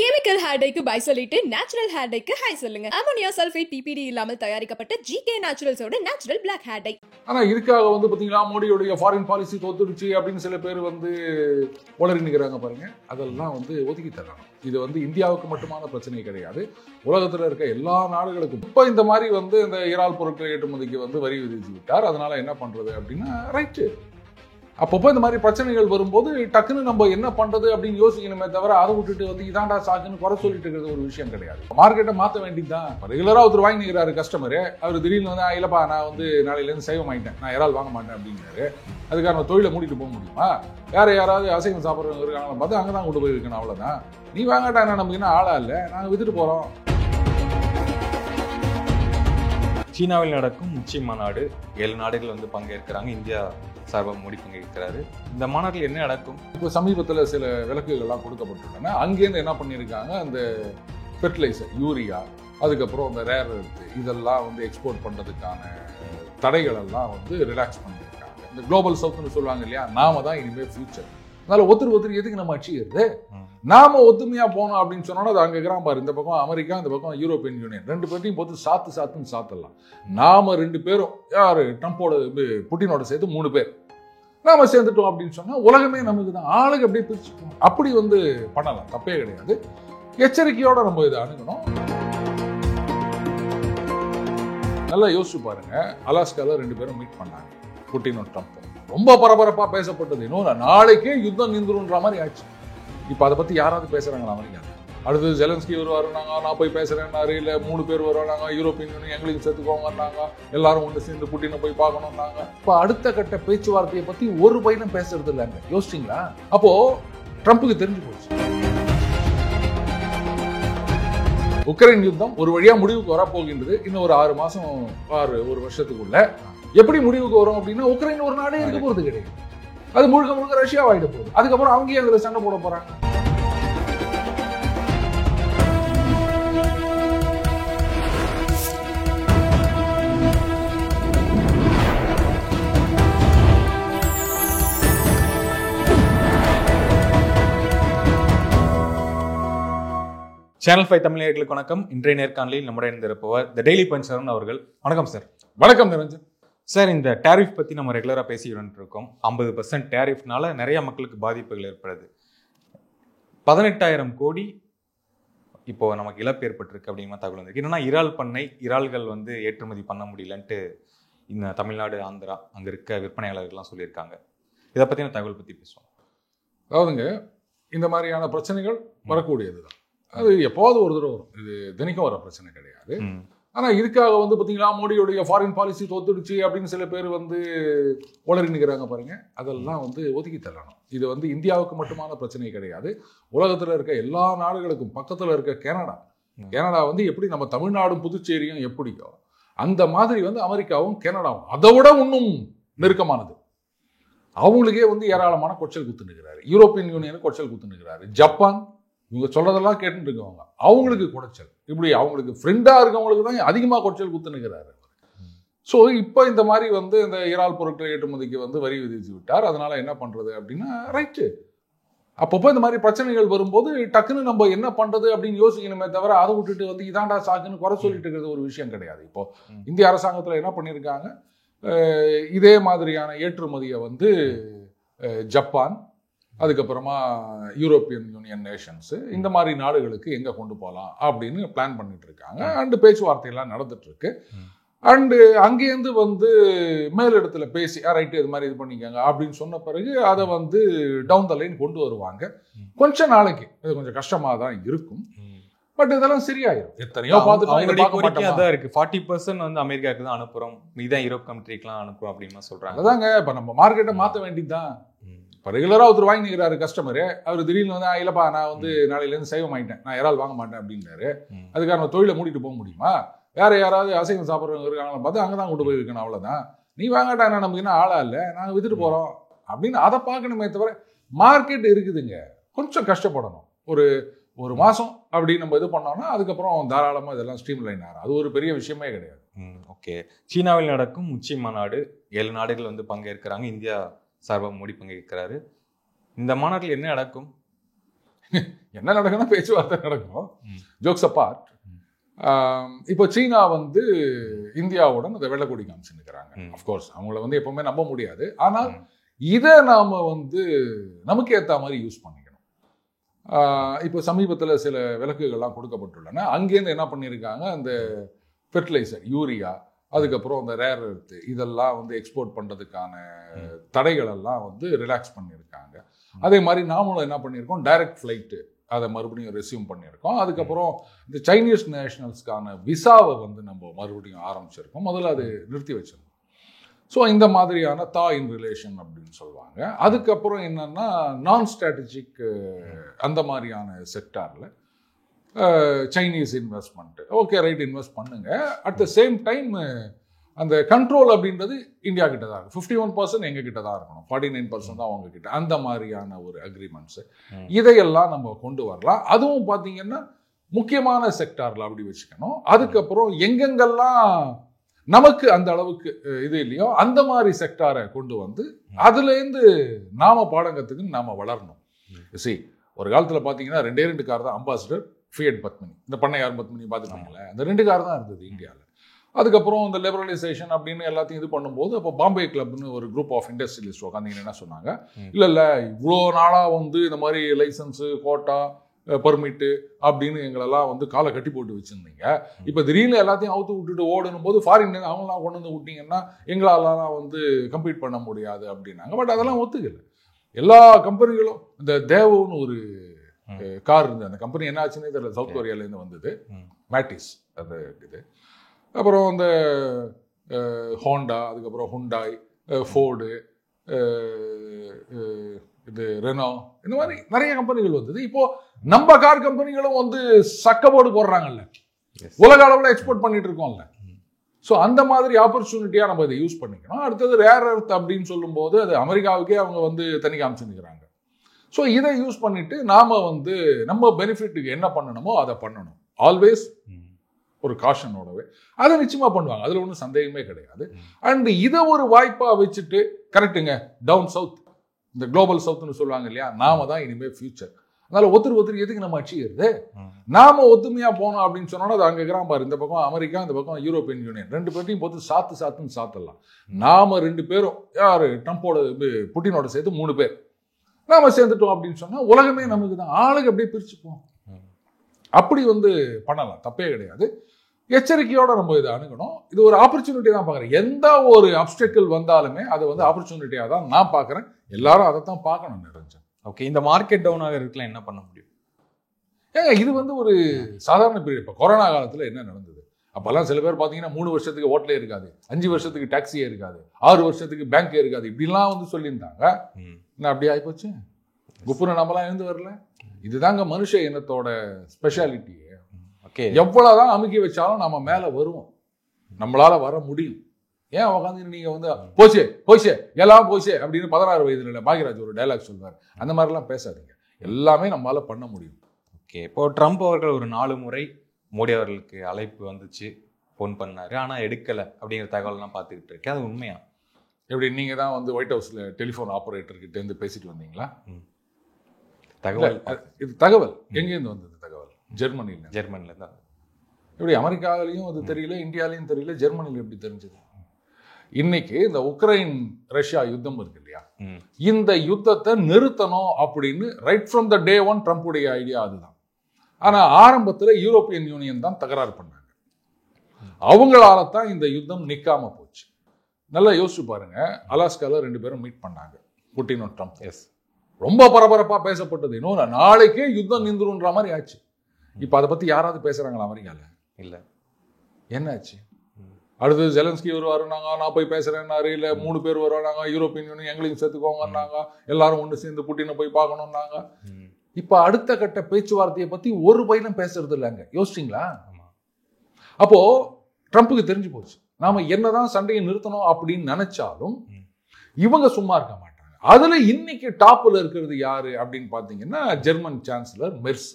Chemical hair டைக்கு bye சொல்லிட்டு natural hair டைக்கு ஹை சொல்லுங்க. அமோனியா சல்ஃபேட் பிபிடி இல்லாமல் தயாரிக்கப்பட்ட ஜிகே நேச்சுரல்ஸோட நேச்சுரல் பிளாக் ஹேர் டை. ஆனா இதுக்காக பாத்தீங்கன்னா மோடியோடைய ஃபாரின் பாலிசி தோத்துடுச்சு அப்படின்னு சில பேர் உளறி நிற்கிறாங்க பாருங்க. அதெல்லாம் ஒதுக்கி தரணும். இது இந்தியாவுக்கு மட்டுமான பிரச்சனை கிடையாது, உலகத்துல இருக்க எல்லா நாடுகளுக்கும். இப்ப இந்த மாதிரி இந்த இறால் பொருட்கள் ஏற்றுமதிக்கு வரி விதிச்சு விட்டார். அதனால என்ன பண்றது அப்படின்னா ரைட்டு. அப்பப்போ இந்த மாதிரி பிரச்சனைகள் வரும்போது டக்குன்னு நம்ம என்ன பண்றது அப்படின்னு யோசிக்கணுமே தவிர அதை விட்டுட்டு இதாண்டா சாக்குன்னு குறை சொல்லிட்டு இருக்கிறது ஒரு விஷயம் கிடையாது. மார்க்கெட்டை மாற்ற வேண்டியதுதான். ரெகுலரா ஒருத்தர் வாங்கி நிற்கிறாரு கஸ்டமரு, அவர் திடீர்னு இல்லப்பா நான் நாளையிலேருந்து சைவம் ஆகிட்டேன், நான் இறால் வாங்க மாட்டேன் அப்படிங்கிறாரு. அதுக்கான தொழிலை மூடிட்டு போக முடியுமா? யாராவது அசைவம் சாப்பிட்றவங்க இருக்காங்களா பார்த்து அங்கே தான் கொண்டு போய் இருக்கணும், அவ்வளோதான். நீ வாங்கட்டா, என்ன நமக்கு என்ன ஆளா இல்லை, நாங்கள் வித்துட்டு போகிறோம். சீனாவில் நடக்கும் உச்சி மாநாடு 7 நாடுகள் பங்கேற்கிறாங்க. இந்தியா சார்பாக மோடி பங்கேற்கிறாரு. இந்த மாநாட்டில் என்ன நடக்கும்? இப்போ சமீபத்தில் சில விலக்குகள்லாம் கொடுக்கப்பட்டுள்ளன. அங்கேருந்து என்ன பண்ணியிருக்காங்க, அந்த ஃபெர்டிலைசர், யூரியா, அதுக்கப்புறம் அந்த ரேர் எர்த் இதெல்லாம் எக்ஸ்போர்ட் பண்ணுறதுக்கான தடைகள் எல்லாம் ரிலாக்ஸ் பண்ணியிருக்காங்க. இந்த குளோபல் சவுத்னு சொல்லுவாங்க இல்லையா, நாம தான் இனிமேல் ஃபியூச்சர். அதனால ஒருத்தர் எதுக்கு நம்ம அடிச்சுக்கிறது? நாம ஒத்துமையா போனோம் அப்படின்னு சொன்னோம்னா அது அங்க இருக்கிறான் பாரு, இந்த பக்கம் அமெரிக்கா, இந்த பக்கம் யூரோப்பியன் யூனியன், 2 பேர்த்தையும் போட்டு சாத்துன்னு சாத்தலாம். நாம 2 பேரும் யாரு, ட்ரம்போட புட்டினோட சேர்த்து 3 பேர் நாம சேர்ந்துட்டோம் அப்படின்னு சொன்னா உலகமே நமக்கு தான். ஆளுக்கு அப்படியே பிரிச்சுக்கணும். அப்படி பண்ணலாம், தப்பே கிடையாது. எச்சரிக்கையோட நம்ம இதை அணுகணும். நல்லா யோசிச்சு பாருங்க, அலாஸ்கால 2 பேரும் மீட் பண்ணாங்க, புட்டினும் ட்ரம்ப். ரொம்ப பரபரப்பா பேசப்பட்டது. இன்னொரு நாளைக்கே யுத்தம் நின்றுன்ற மாதிரி ஆச்சு. இப்ப அதை பத்தி யாராவது பேசுறாங்களா அமெரிக்கா? அடுத்து ஜெலன்ஸ்கி வருவாருனாங்க, நான் போய் பேசுறேன்னாரு. இல்ல 3 பேர் வருவாங்க, யூரோப்பியன் யூனியன் எங்களுக்கு சேர்த்துக்கோங்கன்னாங்க, எல்லாரும் ஒன்று சேர்ந்து புட்டினை போய் பார்க்கணும்னாங்க. இப்ப அடுத்த கட்ட பேச்சுவார்த்தையை பத்தி ஒரு பையனும் பேசுறது இல்லைங்க. யோசிச்சிங்களா? அப்போ ட்ரம்புக்கு தெரிஞ்சு போச்சு, உக்ரைன் யுத்தம் ஒரு வழியா முடிவுக்கு வரப்போகின்றது. இன்னும் ஒரு 6 மாசம், ஒரு வருஷத்துக்குள்ள எப்படி முடிவுக்கு வரும் அப்படின்னா, உக்ரைன் ஒரு நாடே இருக்க போறது கிடையாது. அது முழுக்க ரஷ்யா ஆயிட போகுது. அதுக்கப்புறம் அவங்க அதுல சண்டை போட போறாங்க. சேனல் 5 தமிழர்களுக்கு வணக்கம். இன்றைய நேர்காணலில் நம்முடைய இருந்திருப்பவர் தி டெய்லி பஞ்ச் வணக்கம் சார். வணக்கம் நிரஞ்சன் சார். இந்த டேரிஃப் பற்றி நம்ம ரெகுலராக பேசிக்கிட்டு இருக்கோம். 50% டேரிஃப்னால நிறைய மக்களுக்கு பாதிப்புகள் ஏற்படுது. 18,000 கோடி இப்போ நமக்கு இழப்பு ஏற்பட்டிருக்கு அப்படிங்கிற தகவல் வந்திருக்கு. என்னன்னா இறால் பண்ணை, இறால்கள் ஏற்றுமதி பண்ண முடியலன்ட்டு இந்த தமிழ்நாடு, ஆந்திரா அங்கே இருக்க விற்பனையாளர்கள்லாம் சொல்லியிருக்காங்க. இதை பற்றின தகவல் பற்றி பேசுவோம். அதாவதுங்க, இந்த மாதிரியான பிரச்சனைகள் வரக்கூடியதுதான். அது எப்போது ஒரு தடவை வரும், இது தினைக்கும் வர பிரச்சனை கிடையாது. ஆனா இதுக்காக பாத்தீங்கன்னா மோடியோடைய ஃபாரின் பாலிசி தோத்துடுச்சு அப்படின்னு சில பேர் உளறி நிற்கிறாங்க பாருங்க. அதெல்லாம் ஒதுக்கி தரணும். இது இந்தியாவுக்கு மட்டுமான பிரச்சனை கிடையாது, உலகத்துல இருக்க எல்லா நாடுகளுக்கும். பக்கத்துல இருக்க கனடா எப்படி நம்ம தமிழ்நாடும் புதுச்சேரியும் எப்படியோ அந்த மாதிரி அமெரிக்காவும் கனடாவும் அதை விட இன்னும் நெருக்கமானது. அவங்களுக்கே ஏராளமான கொச்சல் குத்து நிற்கிறாரு. யூரோப்பியன் யூனியனுக்கு கொச்சல் குத்து நிற்கிறாரு. ஜப்பான் இவங்க சொல்றதெல்லாம் கேட்டுட்டு இருக்கவங்க, அவங்களுக்கு குடைச்சல். இப்படி அவங்களுக்கு ஃப்ரெண்டா இருக்கவங்களுக்கு தான் அதிகமாக குடைச்சல் குத்துனுக்கிறாரு. ஸோ இப்போ இந்த மாதிரி இந்த இறால் பொருட்கள் ஏற்றுமதிக்கு வரி விதிச்சு விட்டார். அதனால என்ன பண்றது அப்படின்னா ரைட்டு. அப்பப்போ இந்த மாதிரி பிரச்சனைகள் வரும்போது டக்குன்னு நம்ம என்ன பண்றது அப்படின்னு யோசிக்கணுமே தவிர அதை விட்டுட்டு இதாண்டா சாக்குன்னு குறை சொல்லிட்டு இருக்கிறது ஒரு விஷயம் கிடையாது. இப்போ இந்திய அரசாங்கத்தில் என்ன பண்ணியிருக்காங்க, இதே மாதிரியான ஏற்றுமதியை ஜப்பான், அதுக்கப்புறமா யூரோப்பியன் யூனியன் நேஷன்ஸு, இந்த மாதிரி நாடுகளுக்கு எங்கே கொண்டு போகலாம் அப்படின்னு பிளான் பண்ணிட்டு இருக்காங்க. அண்டு பேச்சுவார்த்தையெல்லாம் நடந்துட்டு இருக்கு. அண்டு அங்கேருந்து மேலிடத்துல பேசி ரைட்டு இது மாதிரி இது பண்ணிக்கோங்க அப்படின்னு சொன்ன பிறகு அதை டவுன் த லைன் கொண்டு வருவாங்க. கொஞ்சம் நாளைக்கு இது கொஞ்சம் கஷ்டமாக தான் இருக்கும், பட் இதெல்லாம் சரியாயிரும். எத்தனையோ பார்த்துட்டு இருக்கு. 40% அமெரிக்காவுக்கு தான் அனுப்புறோம், நீதான் யூரோப் கண்ட்ரிக்கெல்லாம் அனுப்புறோம் அப்படின்னு சொல்றாங்க. அதாங்க, இப்போ நம்ம மார்க்கெட்டை மாற்ற வேண்டியதுதான். இப்போ ரெகுலரா ஒருத்தர் வாங்கி நிற்கிறாரு கஸ்டமரு, அவர் திடீர்னு இல்லப்பா நான் நாளையிலேருந்து சைவம் ஆகிட்டேன், நான் இறால் வாங்க மாட்டேன் அப்படின்னாரு. அதுக்கான தொழிலை மூடிட்டு போக முடியுமா? யாராவது அசைவம் சாப்பிட்றவங்க இருக்காங்களா பார்த்து அங்கே தான் கொண்டு போய் இருக்கணும், அவ்வளோதான். நீ வாங்கட்டா, என்ன நமக்கு என்ன ஆளா இல்லை, நாங்கள் வித்துட்டு போகிறோம் அப்படின்னு அதை பார்க்கணுமே தவிர மார்க்கெட் இருக்குதுங்க. கொஞ்சம் கஷ்டப்படணும். ஒரு மாதம் அப்படி நம்ம இது பண்ணோம்னா அதுக்கப்புறம் தாராளமாக இதெல்லாம் ஸ்ட்ரீம் லைன் ஆகும். அது ஒரு பெரிய விஷயமே கிடையாது. ஓகே. சீனாவில் நடக்கும் உச்சி மாநாடு 7 நாடுகள் பங்கேற்கிறாங்க. இந்தியா சார்பாக மோடி பங்கேற்கிறாரு. இந்த மாநாட்டில் என்ன நடக்கும்? என்ன நடக்குன்னா பேச்சுவார்த்தை நடக்கும். Jokes apart. இப்போ சீனா வந்து இந்தியாவுடன் அந்த வெள்ளக்கொடி காமிச்சுன்னுக்கிறாங்க. அஃப்கோர்ஸ் அவங்கள வந்து எப்பவுமே நம்ப முடியாது. ஆனால் இதை நாம் வந்து நமக்கு ஏற்ற மாதிரி யூஸ் பண்ணிக்கணும். இப்போ சமீபத்தில் சில விலக்குகள்லாம் கொடுக்கப்பட்டுள்ளன. அங்கேருந்து என்ன பண்ணியிருக்காங்க, அந்த ஃபெர்டிலைசர், யூரியா, அதுக்கப்புறம் அந்த ரேர் எர்த்து, இதெல்லாம் வந்து எக்ஸ்போர்ட் பண்ணுறதுக்கான தடைகள் எல்லாம் வந்து ரிலாக்ஸ் பண்ணியிருக்காங்க. அதே மாதிரி நாமளும் என்ன பண்ணியிருக்கோம், டைரக்ட் ஃப்ளைட்டு அதை மறுபடியும் ரெஸ்யூம் பண்ணியிருக்கோம். அதுக்கப்புறம் இந்த சைனீஸ் நேஷனல்ஸ்க்கான விசாவை வந்து நம்ம மறுபடியும் ஆரம்பிச்சிருக்கோம். முதல்ல அது நிறுத்தி வச்சிருக்கோம். ஸோ இந்த மாதிரியான தா இன் ரிலேஷன் அப்படின்னு சொல்லுவாங்க. அதுக்கப்புறம் என்னன்னா நான் ஸ்ட்ராட்டஜிக் அந்த மாதிரியான செக்டாரில் Chinese investment, okay right, invest பண்ணுங்க. அட் த சேம் டைம் அந்த கண்ட்ரோல் அப்படின்றது இந்தியா கிட்ட தான் இருக்கும். 51% எங்க கிட்ட தான் இருக்கணும், 49% தான் அவங்க கிட்ட. அந்த மாதிரியான ஒரு அக்ரிமெண்ட்ஸ் இதையெல்லாம் நம்ம கொண்டு வரலாம். அதுவும் பார்த்தீங்கன்னா முக்கியமான செக்டாரில் அப்படி வச்சுக்கணும். அதுக்கப்புறம் எங்கெங்கெல்லாம் நமக்கு அந்த அளவுக்கு இது இல்லையோ அந்த மாதிரி செக்டாரை கொண்டு வந்து அதுலேருந்து நாம பாடங்கத்துக்கு நாம வளரணும். சரி, ஒரு காலத்தில் பார்த்தீங்கன்னா 2 கார் தான் அம்பாசிடர், ஃபியட் பத்மினி. இந்த பண்ணையார் பத்மினி பார்த்துட்டாங்களே, அந்த 2 கார் தான் இருந்தது இந்தியாவில். அதுக்கப்புறம் இந்த லிபரலைசேஷன் அப்படின்னு எல்லாத்தையும் இது பண்ணும்போது அப்போ பாம்பே கிளப்னு ஒரு குரூப் ஆஃப் இண்டஸ்ட்ரியலிஸ்ட் உட்காந்தீங்கன்னா என்ன சொன்னாங்க, இல்லை இவ்வளோ நாளாக வந்து இந்த மாதிரி லைசன்ஸு, கோட்டா, பர்மிட்டு அப்படின்னு எங்களெல்லாம் வந்து காலை கட்டி போட்டு வச்சுருந்தீங்க. இப்போ திடீர்னு எல்லாத்தையும் அவுத்து விட்டுட்டு ஓடணும் போது ஃபாரின் அவங்களாம் கொண்டு வந்து விட்டீங்கன்னா எங்களாலாம் வந்து கம்ப்ளீட் பண்ண முடியாது அப்படின்னாங்க. பட் அதெல்லாம் ஒத்துக்கல. எல்லா கம்பெனிகளும், இந்த தேவோன்னு ஒரு கார் இருந்தது, அந்த கம்பெனி என்ன ஆச்சுன்னே தெரியல, சவுத் கொரியாலேருந்து வந்தது, மேட்டிஸ் அது இது. அப்புறம் அந்த ஹோண்டா, அதுக்கப்புறம் ஹுண்டாய், ஃபோர்டு, இது ரெனோ, இந்த மாதிரி நிறைய கம்பெனிகள் வந்தது. இப்போ நம்ம கார் கம்பெனிகளும் வந்து சக்கப்போடு போடுறாங்கல்ல, உலக அளவில் எக்ஸ்போர்ட் பண்ணிட்டு இருக்கோம்ல. ஸோ அந்த மாதிரி ஆப்பர்ச்சுனிட்டியா நம்ம இதை யூஸ் பண்ணிக்கணும். அடுத்தது ரேர் எர்த் அப்படின்னு சொல்லும்போது அது அமெரிக்காவுக்கே அவங்க வந்து தனி காமிச்சுக்கிறாங்க. ஸோ இதை யூஸ் பண்ணிட்டு நாம வந்து நம்ம பெனிஃபிட்டுக்கு என்ன பண்ணணுமோ அதை பண்ணணும். ஆல்வேஸ் ஒரு காஷனோடவே அதை நிச்சயமா பண்ணுவாங்க, அதுல ஒன்றும் சந்தேகமே கிடையாது. அண்ட் இதை ஒரு வாய்ப்பா வச்சுட்டு, கரெக்டுங்க, டவுன் சவுத், இந்த குளோபல் சவுத்னு சொல்லுவாங்க இல்லையா, நாம தான் இனிமேல் ஃபியூச்சர். அதனால ஒருத்தர் எதுக்கு நம்ம அடிச்சுக்கிறது, நாம ஒத்துமையா போனோம் அப்படின்னு சொன்னோன்னா அது அங்கே இருக்கிறான் பாரு, இந்த பக்கம் அமெரிக்கா, இந்த பக்கம் யூரோப்பியன் யூனியன், 2 பேர்த்தையும் போட்டு சாத்துன்னு சாத்தலாம். நாம 2 பேரும், யாரு ட்ரம்போட புட்டினோட சேர்த்து 3 பேர் நாம சேர்ந்துட்டோம் அப்படின்னு சொன்னா உலகமே நமக்கு தான். ஆளுக்கு அப்படியே பிரிச்சுப்போம். அப்படி வந்து பண்ணலாம், தப்பே கிடையாது. எச்சரிக்கையோட நம்ம இதை அணுகணும். இது ஒரு ஆப்பர்ச்சுனிட்டி தான் பார்க்குறேன். எந்த ஒரு அப்டக்கிள் வந்தாலுமே அதை வந்து ஆப்பர்ச்சுனிட்டியாக தான் நான் பார்க்குறேன். எல்லாரும் அதை தான் பார்க்கணும். நிரஞ்சன், ஓகே, இந்த மார்க்கெட் டவுனாக இருக்கலாம், என்ன பண்ண முடியும்? ஏங்க இது வந்து ஒரு சாதாரண பீரியட். இப்போ கொரோனா காலத்தில் என்ன நடந்தது, அப்போல்லாம் சில பேர் பார்த்தீங்கன்னா 3 வருஷத்துக்கு ஹோட்டலே இருக்காது, 5 வருஷத்துக்கு டாக்ஸியே இருக்காது, 6 வருஷத்துக்கு பேங்கே இருக்காது, இப்படிலாம் வந்து சொல்லியிருந்தாங்க. என்ன அப்படி ஆகிப்போச்சு, குப்புரை நம்மலாம் எழுந்து வரல. இதுதாங்க மனுஷ இனத்தோட ஸ்பெஷாலிட்டி. ஓகே, எவ்வளவுதான் அமுக்கி வச்சாலும் நம்ம மேல வருவோம், நம்மளால வர முடியும். ஏன் உட்காந்து நீங்க வந்து போச்சே எல்லாம் போச்சே அப்படின்னு 16 வயதுல பாக்யராஜ் ஒரு டைலாக் சொல்வார், அந்த மாதிரிலாம் பேசாதீங்க. எல்லாமே நம்மளால பண்ண முடியும். ஓகே, இப்போ ட்ரம்ப் அவர்கள் ஒரு 4 முறை மோடி அவர்களுக்கு அழைப்பு வந்துச்சு, ஃபோன் பண்ணாரு, ஆனா எடுக்கல அப்படிங்கிற தகவல்லாம் பார்த்துக்கிட்டு இருக்கேன். அது உண்மையா? எப்படி, நீங்க தான் வந்து ஒயிட் ஹவுஸ்ல டெலிஃபோன் ஆபரேட்டர் கிட்ட இருந்து பேசிட்டு வந்தீங்களா? தகவல், இது தகவல் எங்கேருந்து வந்தது? தகவல் ஜெர்மனில தான். எப்படி அமெரிக்காவிலையும் அது தெரியல, இந்தியாலையும் தெரியல, ஜெர்மனியில் எப்படி தெரிஞ்சது? இன்னைக்கு இந்த உக்ரைன் ரஷ்யா யுத்தம் இருக்கு இல்லையா, இந்த யுத்தத்தை நிறுத்தணும் அப்படின்னு right from the day one ட்ரம்புடைய ஐடியா அதுதான். ஆனா ஆரம்பத்தில் யூரோப்பியன் யூனியன் தான் தகராறு பண்ணாங்க. அவங்களால தான் இந்த யுத்தம் நிக்காம போச்சு. நல்லா யோசிச்சு பாருங்க, அலாஸ்கால 2 பேரும் மீட் பண்ணாங்க, புட்டினும் ட்ரம்ப். ரொம்ப பரபரப்பா பேசப்பட்டது. இன்னொரு நாளைக்கே யுத்தம் நின்றுன்ற மாதிரி ஆச்சு. இப்ப அதை பத்தி யாராவது பேசுறாங்களா அமெரிக்கால? இல்ல. என்ன ஆச்சு? அடுத்தது ஜெலன்ஸ்கி வருவாருன்னாங்க, நான் போய் பேசுறேன்னாரு. இல்ல 3 பேர் வருவாங்க, யூரோப்பியன் யூனியன் எங்களையும் சேர்த்துக்கோங்கன்னாங்க, எல்லாரும் ஒன்று சேர்ந்து புட்டினை போய் பார்க்கணும்னாங்க. இப்ப அடுத்த கட்ட பேச்சுவார்த்தையை பத்தி ஒரு பையனும் பேசுறது இல்லைங்க. யோசிச்சிங்களா? அப்போ ட்ரம்ப்புக்கு தெரிஞ்சு போச்சு, நாம என்னதான் சண்டையை நிறுத்தணும் அப்படின்னு நினைச்சாலும் இவங்க சும்மா இருக்க மாட்டாங்க. அதுல இன்னைக்கு டாப்ல இருக்கிறது யாரு அப்படின்னு பாத்தீங்கன்னா ஜெர்மன் சான்சலர் மெர்ஸ்.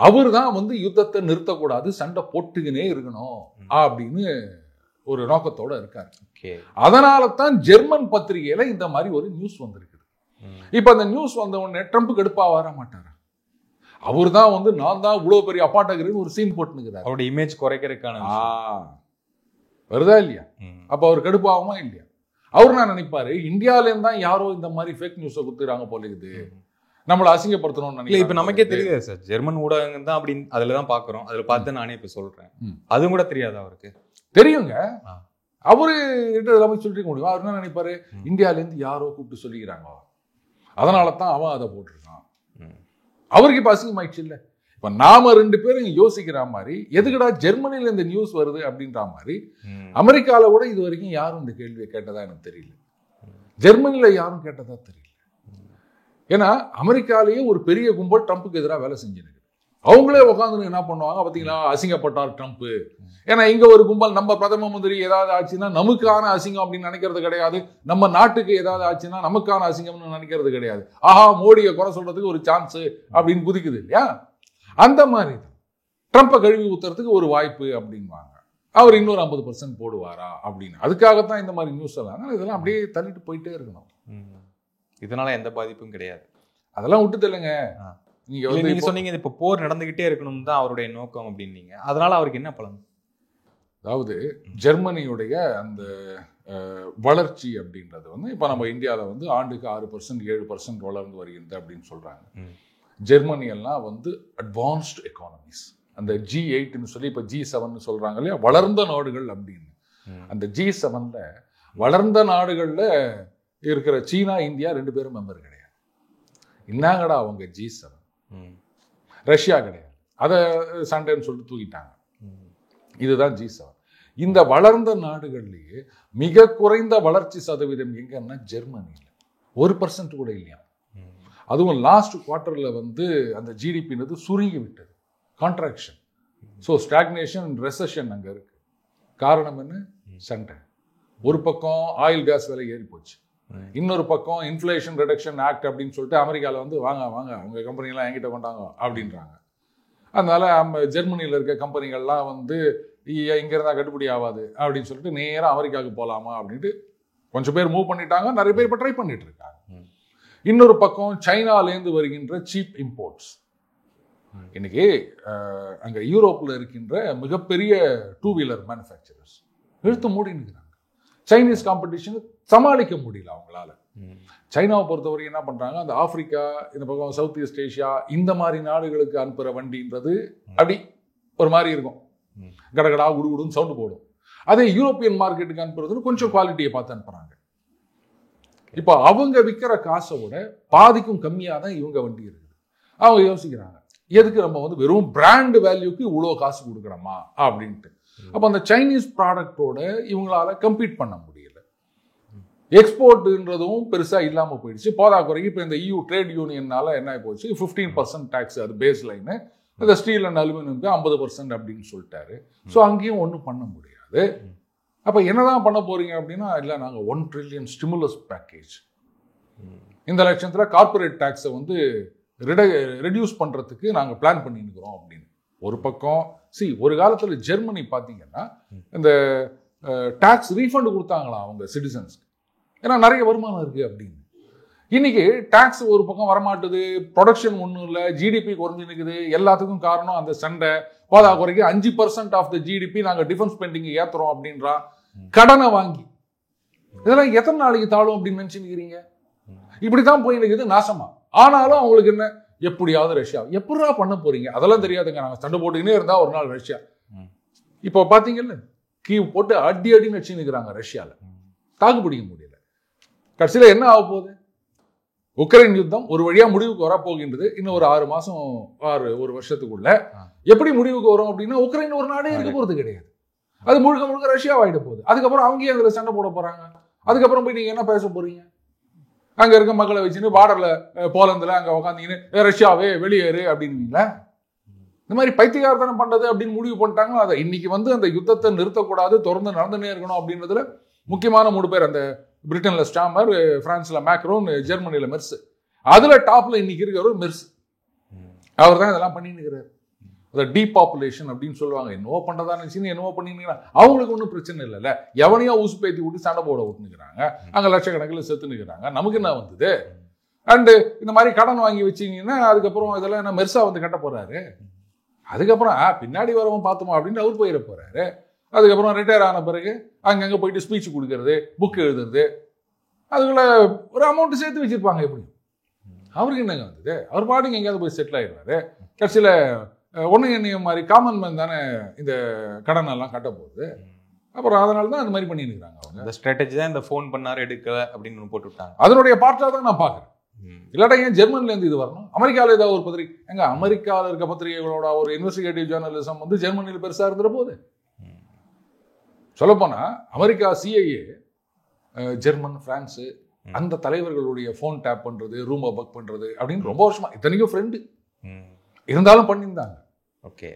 அவர் தான் வந்து யுத்தத்தை நிறுத்தக்கூடாது, சண்டை போட்டுக்கினே இருக்கணும் அப்படின்னு ஒரு நோக்கத்தோட இருக்காரு. அதனால தான் ஜெர்மன் பத்திரிகையில இந்த மாதிரி ஒரு நியூஸ் வந்திருக்குது. இப்ப அந்த நியூஸ் வந்த உடனே ட்ரம்ப்புக்கு எடுப்பா வர மாட்டாரா? அவர் தான் வந்து நான் தான் இவ்வளவு பெரிய அப்பாட்டகிறேன்னு ஒரு சீன் போட்டுனுக்கிறார். அவருடைய இமேஜ் குறைக்கிறதுக்கான வருதா இல்லையா? அப்ப அவர் கடுப்பாகுமா இல்லையா? அவர் நான் நினைப்பாரு இந்தியாவிலேருந்து தான் யாரோ இந்த மாதிரி ஃபேக் நியூஸை குத்துறாங்க போல இருக்குது, நம்மளை அசிங்கப்படுத்தணும்னு நினைக்கிறேன். இப்ப நமக்கே தெரியாது சார், ஜெர்மன் ஊடகங்கள் தான் அப்படின்னு அதுலதான் பாக்குறோம். அதுல பார்த்து நானே இப்ப சொல்றேன். அதுவும் கூட தெரியாது அவருக்கு. தெரியுங்க, அவரு எல்லாமே சொல்லிக்க முடியும். அவர் என்ன நினைப்பாரு, இந்தியாவிலேருந்து யாரோ கூப்பிட்டு சொல்லிக்கிறாங்க, அதனால தான் அவன் அதை போட்டிருக்கான். அவருக்கு இப்ப அசிங்கமாயிடுச்சு இல்ல. இப்ப நாம 2 பேரும் யோசிக்கிற மாதிரி எதுக்குடா ஜெர்மனில இந்த நியூஸ் வருது அப்படின்ற மாதிரி அமெரிக்கால கூட இது வரைக்கும் யாரும் இந்த கேள்வியை கேட்டதா எனக்கு தெரியல. ஜெர்மனில யாரும் கேட்டதா தெரியல. ஏன்னா அமெரிக்காலேயே ஒரு பெரிய கும்பல் ட்ரம்ப்புக்கு எதிராக வேலை செஞ்சிருக்கு. அவங்களே உட்காந்து என்ன பண்ணுவாங்க பார்த்தீங்களா, அசிங்கப்பட்டார் ட்ரம்ப். ஏன்னா இங்க ஒரு கும்பல் நம்ம பிரதம மந்திரி ஏதாவது ஆச்சுன்னா நமக்கான அசிங்கம் அப்படின்னு நினைக்கிறது கிடையாது, நம்ம நாட்டுக்கு ஏதாவது ஆச்சுன்னா நமக்கான அசிங்கம்னு நினைக்கிறது கிடையாது. ஆஹா, மோடியை குறை சொல்றதுக்கு ஒரு சான்ஸ் அப்படின்னு குதிக்குது இல்லையா? அந்த மாதிரி ட்ரம்ப்பை கழுவி ஊத்துறதுக்கு ஒரு வாய்ப்பு அப்படின்வாங்க. அவர் இன்னொரு 50% போடுவாரா அப்படின்னு. அதுக்காகத்தான் இந்த மாதிரி நியூஸ் எல்லாம். இதெல்லாம் அப்படியே தள்ளிட்டு போயிட்டே இருக்கணும். இதனால எந்த பாதிப்பும் கிடையாது. அதெல்லாம் விட்டு தெல்லுங்க. நீங்க சொன்னீங்க இப்ப போர் நடந்துகிட்டே இருக்கணும் தான் அவருடைய நோக்கம் அப்படின்னீங்க. அதனால அவருக்கு என்ன பலன்? அதாவது ஜெர்மனியுடைய அந்த வளர்ச்சி அப்படின்றது வந்து இப்ப நம்ம இந்தியாவில் வந்து ஆண்டுக்கு 6% 7% வளர்ந்து வருகிறது அப்படின்னு சொல்றாங்க. ஜெர்மனி எல்லாம் வந்து அட்வான்ஸ்டு எக்கானமிஸ், அந்த G8ன்னு சொல்லி இப்ப G7 சொல்றாங்க இல்லையா, வளர்ந்த நாடுகள் அப்படின்னு. அந்த G7ல வளர்ந்த நாடுகள்ல இருக்கிற சீனா, இந்தியா 2 பேரும் மெம்பர் கிடையாது. என்னங்கடா அவங்க G7? ரஷ்யா கிடையாது, அதை சண்டைன்னு சொல்லிட்டு தூக்கிட்டாங்க. இதுதான் G7. இந்த வளர்ந்த நாடுகள்லயே மிக குறைந்த வளர்ச்சி சதவீதம் எங்கன்னா ஜெர்மனியில் 1% கூட இல்லையா. அதுவும் லாஸ்ட் குவார்டர்ல வந்து அந்த ஜிடிபின்றது சுருங்கி விட்டது, கான்ட்ராக்ஷன். ஸோ ஸ்டாக்னேஷன், ரெசஷன் அங்க இருக்கு. காரணம் என்ன? சண்டை. ஒரு பக்கம் ஆயில் கேஸ் விலை ஏறி போச்சு, இன்னொரு பக்கம் இன்ஃப்ளேஷன் ரிடக்ஷன் ஆக்ட் அப்படின்னு சொல்லிட்டு அமெரிக்காவில் வந்து வாங்க வாங்க உங்க கம்பெனிலாம் என்கிட்ட கொண்டாங்க அப்படின்றாங்க. அதனால ஜெர்மனியில் இருக்க கம்பெனிகள்லாம் வந்து இங்க இருந்தா கட்டுப்படி ஆகாது அப்படின்னு சொல்லிட்டு நேராக அமெரிக்காவுக்கு போகலாமா அப்படின்ட்டு கொஞ்சம் பேர் மூவ் பண்ணிட்டாங்க, நிறைய பேர் இப்போ ட்ரை பண்ணிட்டு இருக்காங்க. இன்னொரு பக்கம் சைனாலேருந்து வருகின்ற சீப் இம்போர்ட்ஸ். இன்னைக்கு அங்க யூரோப்பில் இருக்கின்ற மிகப்பெரிய 2 வீலர் மேனுஃபேக்சரர்ஸ் இழுத்து மூடினுக்கிறாங்க. சைனீஸ் காம்படிஷன் சமாளிக்க முடியல அவங்களால. சைனாவை பொறுத்தவரை என்ன பண்றாங்க, அந்த ஆப்பிரிக்கா, இந்த பக்கம் சவுத் ஈஸ்ட் ஏஷியா, இந்த மாதிரி நாடுகளுக்கு அனுப்புற வண்டின்றது அப்படி ஒரு மாதிரி இருக்கும், கடகடா குடுகுடுன்னு சவுண்டு போடும். அதே யூரோப்பியன் மார்க்கெட்டுக்கு அனுப்புறதுன்னு கொஞ்சம் குவாலிட்டியை பார்த்து அனுப்புறாங்க. இப்போ அவங்க விற்கிற காசை விட பாதிக்கும் கம்மியாக தான் இவங்க வண்டி இருக்குது. அவங்க யோசிக்கிறாங்க, எதுக்கு நம்ம வந்து வெறும் பிராண்ட் வேல்யூக்கு இவ்வளோ காசு கொடுக்குறோமா அப்படின்ட்டு. அப்போ அந்த சைனீஸ் ப்ராடக்டோட இவங்களால கம்பீட் பண்ண முடியல. எக்ஸ்போர்ட்ன்றதும் பெருசாக இல்லாமல் போயிடுச்சு. போதாக்குறைக்கு இப்போ இந்த EU ட்ரேட் யூனியன்னால என்ன ஆகி போச்சு, 15% டேக்ஸ், அது பேஸ் லைனு. இந்த ஸ்டீல் அண்ட் அலுமினியம்க்கு 50% அப்படின்னு சொல்லிட்டாரு. ஸோ அங்கேயும் ஒன்றும் பண்ண முடியாது. அப்போ என்னதான் பண்ண போறீங்க அப்படின்னா, இல்லை நாங்கள் 1 trillion ஸ்டிமுலஸ் பேக்கேஜ், இந்த லட்சத்தில் கார்பரேட் டேக்ஸை வந்து ரெடியூஸ் பண்ணுறதுக்கு நாங்கள் பிளான் பண்ணிருக்கிறோம் அப்படின்னு. ஒரு பக்கம் ஒரு காலத்தில் ஜெர்மனி பார்த்தீங்கன்னா இந்த டேக்ஸ் ரீஃபண்ட் கொடுத்தாங்களாம் அவங்க சிட்டிசன்ஸ்க்கு, ஏன்னா நிறைய வருமானம் இருக்குது அப்படின்னு. இன்னைக்கு டேக்ஸ் ஒரு பக்கம் வரமாட்டுது, ப்ரொடக்ஷன் ஒன்றும் இல்லை, ஜிடிபி குறைஞ்சு நிற்குது. எல்லாத்துக்கும் காரணம் அந்த சண்டை. போதா குறைக்கு 5% ஆஃப் த ஜிடிபி நாங்கள் டிஃபென்ஸ் ஸ்பெண்டிங் ஏற்றுறோம் அப்படின்றா, கடனை வாங்கி. இதெல்லாம் எத்தனை நாளைக்கு தாழும் அப்படின்னு நினைச்சுக்கிறீங்க? இப்படித்தான் போய் நிற்குது நாசமா. ஆனாலும் அவங்களுக்கு என்ன, எப்படியாவது ரஷ்யா எப்படா பண்ண போறீங்க அதெல்லாம் தெரியாதுங்க, நாங்கள் சண்டை போட்டுக்கினே இருந்தா ஒரு நாள் ரஷ்யா. இப்போ பார்த்தீங்கல்ல, கீவ் போட்டு அடி அடின்னு வச்சு நிற்கிறாங்க ரஷ்யாவில், தாக்கு பிடிக்க முடியல. கடைசியில் என்ன ஆக போகுது? உக்ரைன் யுத்தம் ஒரு வழியா முடிவுக்கு வரப்போகின்றது. இன்னும் ஒரு 6 மாசம், ஒரு வருஷத்துக்குள்ள எப்படி முடிவுக்கு வரும் அப்படின்னா, உக்ரைன் ஒரு நாடே இருக்க போறது கிடையாது, அது முழுக்க முழுக்க ரஷ்யா ஆயிட போகுது. அதுக்கப்புறம் அவங்கயே அதுல சண்டை போட போறாங்க. அதுக்கப்புறம் போய் நீங்க என்ன பேச போறீங்க? அங்க இருக்க மக்களை வச்சுன்னு பார்டர்ல போலந்துல அங்க உட்காந்தீங்கன்னு ரஷ்யாவே வெளியேறு அப்படின்னுங்களா? இந்த மாதிரி பைத்தியகாரத்தனம் பண்றது அப்படின்னு முடிவு பண்ணிட்டாங்க. அதை இன்னைக்கு வந்து அந்த யுத்தத்தை நிறுத்தக்கூடாது, தொடர்ந்து நடந்துனே இருக்கணும் அப்படின்றதுல முக்கியமான 3 பேர், அந்த பிரிட்டன்ல ஸ்டாமர், பிரான்ஸ்ல மேக்ரோன், ஜெர்மனில மெர்ஸ். அதுல டாப்ல இன்னைக்கு இருக்கிறவர் மெர்ஸ். அவர் தான் இதெல்லாம் பண்ணிட்டு இருக்கிறார். அதை டீபாப்புலேஷன் அப்படின்னு சொல்லுவாங்க. என்னவோ பண்றதா நினைச்சு என்னவோ பண்ணிட்டு அவங்களுக்கு ஒன்றும் பிரச்சனை இல்லைல்ல. எவனையோ ஊசு பேத்தி விட்டு சண்டை போட விட்டுனுக்கிறாங்க, அங்க லட்சக்கணக்கில் செத்து நிற்கிறாங்க. நமக்கு என்ன வந்தது? அண்டு இந்த மாதிரி கடன் வாங்கி வச்சிங்கன்னா அதுக்கப்புறம் இதெல்லாம் என்ன மெர்சா வந்து கட்ட போகிறாரு. அதுக்கப்புறம் பின்னாடி வரவும் பார்த்துமா அப்படின்னு அவர் போயிட போகிறாரு. அதுக்கப்புறம் ரிட்டையர் ஆன பிறகு அங்கங்கே போயிட்டு ஸ்பீச் கொடுக்கறது, புக் எழுதுறது, அதுக்குள்ள ஒரு அமௌண்ட்டு சேர்த்து வச்சுருப்பாங்க. எப்படி அவருக்கு என்னங்க வந்தது? அவர் பாட்டுக்கு எங்கேயாவது போய் செட்டில் ஆகிடுவாரு. கடைசியில் ஒன்று என்னைய மாதிரி காமன் மேன் தானே இந்த கடனெல்லாம் கட்ட போகுது. அப்புறம் அதனால தான் அந்த மாதிரி பண்ணிட்டு இருக்காங்க அவங்க. இந்த ஸ்ட்ராட்டஜி தான் இந்த ஃபோன் பண்ணாரு எடுக்கல அப்படின்னு போட்டு விட்டாங்க. அதனுடைய பார்ட்டாக தான் நான் பார்க்குறேன். இல்லாட்டா ஏன் ஜெர்மனிலேருந்து இது வரணும்? அமெரிக்காவில் ஏதாவது ஒரு பத்திரிகை எங்க அமெரிக்காவில் இருக்க பத்திரிகைகளோட ஒரு இன்வெஸ்டிகேட்டிவ் ஜேர்னலிசம் வந்து ஜெர்மனியில் பெருசாக இருந்துற போது சொல்லப்போனால் அமெரிக்கா சிஐஏ, ஜெர்மன், பிரான்ஸு அந்த தலைவர்களுடைய ஃபோன் டேப் பண்ணுறது, ரூமை பக் பண்ணுறது அப்படின்னு ரொம்ப வருஷமா இத்தனைக்கும் ஃப்ரெண்டு இருந்தாலும் பண்ணியிருந்தாங்க. ஓகே.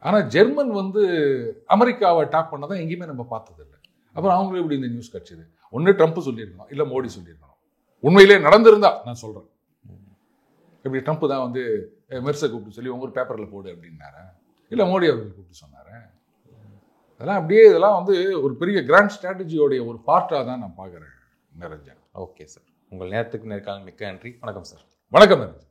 ஆனால் ஜெர்மன் வந்து அமெரிக்காவை டேப் பண்ணதான் எங்கேயுமே நம்ம பார்த்ததில்லை. அப்புறம் அவங்களும் இப்படி இந்த நியூஸ் கிடச்சிது. ஒன்று ட்ரம்ப் சொல்லியிருக்கணும், இல்லை மோடி சொல்லியிருக்கணும். உண்மையிலே நடந்திருந்தா நான் சொல்கிறேன், இப்படி ட்ரம்ப் தான் வந்து மெர்ஸை கூப்பிட்டு சொல்லி உங்க ஒரு பேப்பரில் போடு அப்படின்னாரு, இல்லை மோடி அவர்கள் கூப்பிட்டு சொன்னார். அதெல்லாம் அப்படியே இதெல்லாம் வந்து ஒரு பெரிய கிராண்ட் ஸ்ட்ராட்டஜியோடைய ஒரு பார்ட்டாக தான் நான் பார்க்குறேன் நிரஞ்சன். ஓகே சார், உங்கள் நேரத்துக்கு நேர்காணல் மிக்க நன்றி. வணக்கம் சார். வணக்கம் நிரஞ்சன்.